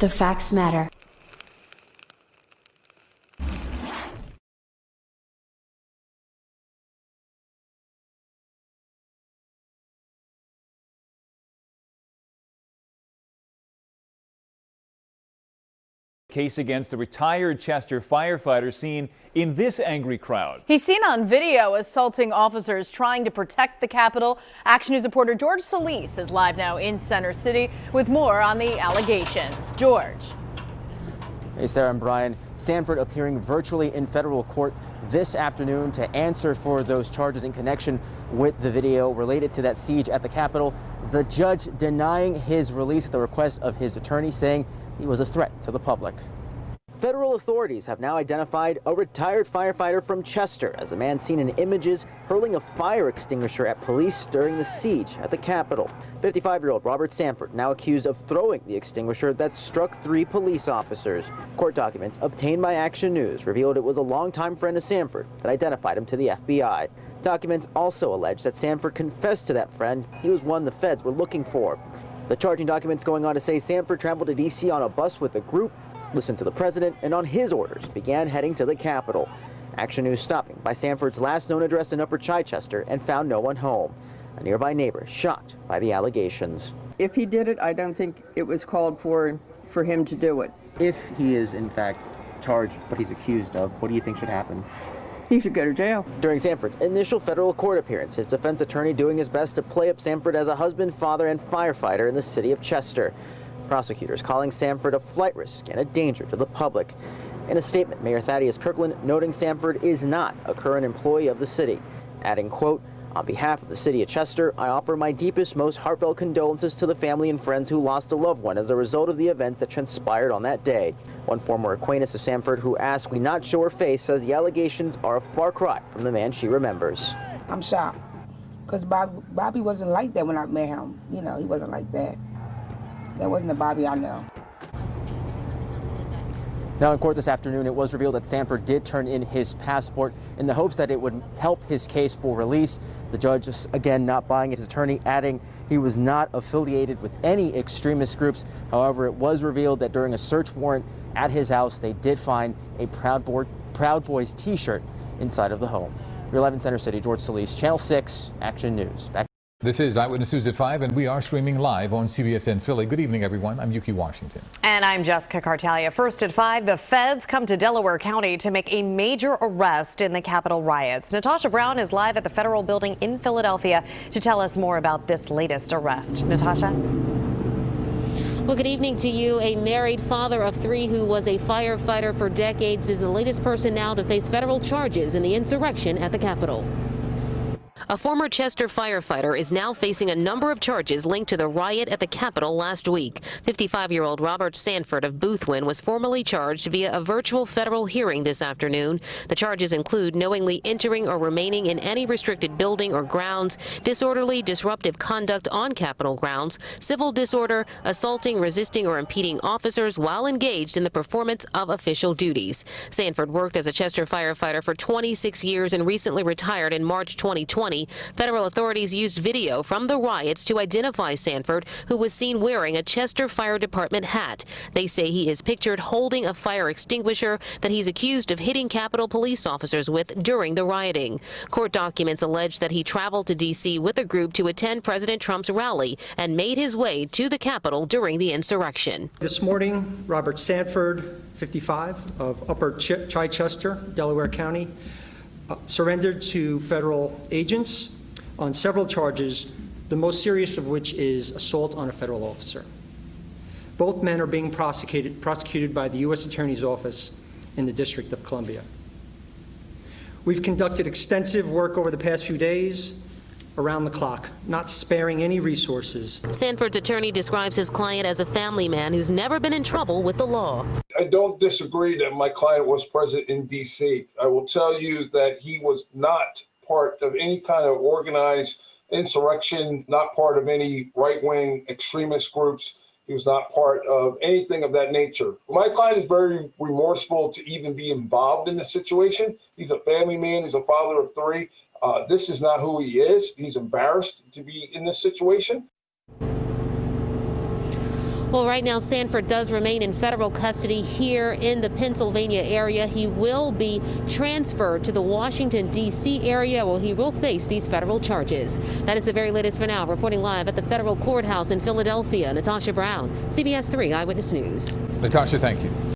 The facts matter. Case against the retired Chester firefighter seen in this angry crowd. He's seen on video assaulting officers trying to protect the Capitol. Action News reporter George Solis is live now in Center City with more on the allegations. George. Hey, Sarah and Brian. Sanford appearing virtually in federal court this afternoon to answer for those charges in connection with the video related to that siege at the Capitol. The judge denying his release at the request of his attorney, saying he was a threat to the public. Federal authorities have now identified a retired firefighter from Chester as a man seen in images hurling a fire extinguisher at police during the siege at the Capitol. 55-year-old Robert Sanford now accused of throwing the extinguisher that struck 3 police officers. Court documents obtained by Action News revealed it was a longtime friend of Sanford that identified him to the FBI. Documents also allege that Sanford confessed to that friend he was one the feds were looking for. The charging documents going on to say Sanford traveled to D.C. on a bus with a group, listened to the president, and on his orders began heading to the Capitol. Action News stopping by Sanford's last known address in Upper Chichester and found no one home. A nearby neighbor shocked by the allegations. If he did it, I don't think it was called for him to do it. If he is in fact charged what he's accused of, what do you think should happen? He should go to jail. During Sanford's initial federal court appearance, his defense attorney doing his best to play up Sanford as a husband, father, and firefighter in the city of Chester. Prosecutors calling Sanford a flight risk and a danger to the public. In a statement, Mayor Thaddeus Kirkland noting Sanford is not a current employee of the city, adding, quote, "On behalf of the city of Chester, I offer my deepest, most heartfelt condolences to the family and friends who lost a loved one as a result of the events that transpired on that day." One former acquaintance of Sanford who asked we not show her face says the allegations are a far cry from the man she remembers. I'm shocked because Bobby wasn't like that when I met him. You know, he wasn't like that. That wasn't the Bobby I know. Now in court this afternoon, it was revealed that Sanford did turn in his passport in the hopes that it would help his case for release. The judge, again, not buying it, his attorney adding he was not affiliated with any extremist groups. However, it was revealed that during a search warrant at his house, they did find a Proud Boys t-shirt inside of the home. You're live in Center City, George Solis, Channel 6, Action News. Back. This is Eyewitness News at 5, and we are streaming live on CBSN Philly. Good evening, everyone. I'm Yuki Washington. And I'm Jessica Cartalia. First at 5, the feds come to Delaware County to make a major arrest in the Capitol riots. Natasha Brown is live at the federal building in Philadelphia to tell us more about this latest arrest. Natasha? Well, good evening to you. A married father of 3 who was a firefighter for decades is the latest person now to face federal charges in the insurrection at the Capitol. A former Chester firefighter is now facing a number of charges linked to the riot at the Capitol last week. 55-year-old Robert Sanford of Boothwyn was formally charged via a virtual federal hearing this afternoon. The charges include knowingly entering or remaining in any restricted building or grounds, disorderly, disruptive conduct on Capitol grounds, civil disorder, assaulting, resisting, or impeding officers while engaged in the performance of official duties. Sanford worked as a Chester firefighter for 26 years and recently retired in March 2020. Federal authorities used video from the riots to identify Sanford, who was seen wearing a Chester Fire Department hat. They say he is pictured holding a fire extinguisher that he's accused of hitting Capitol police officers with during the rioting. Court documents allege that he traveled to D.C. with a group to attend President Trump's rally and made his way to the Capitol during the insurrection. This morning, Robert Sanford, 55, of Upper Chichester, Delaware County, surrendered to federal agents on several charges, the most serious of which is assault on a federal officer. Both men are being prosecuted by the U.S. Attorney's Office in the District of Columbia. We've conducted extensive work over the past few days, around the clock, not sparing any resources. Sanford's attorney describes his client as a family man who's never been in trouble with the law. I don't disagree that my client was present in D.C. I will tell you that he was not part of any kind of organized insurrection, not part of any right-wing extremist groups. He was not part of anything of that nature. My client is very remorseful to even be involved in the situation. He's a family man. He's a father of 3. This is not who he is. He's embarrassed to be in this situation. Well, right now, Sanford does remain in federal custody here in the Pennsylvania area. He will be transferred to the Washington, D.C. area where he will face these federal charges. That is the very latest for now. Reporting live at the federal courthouse in Philadelphia, Natasha Brown, CBS 3 Eyewitness News. Natasha, thank you.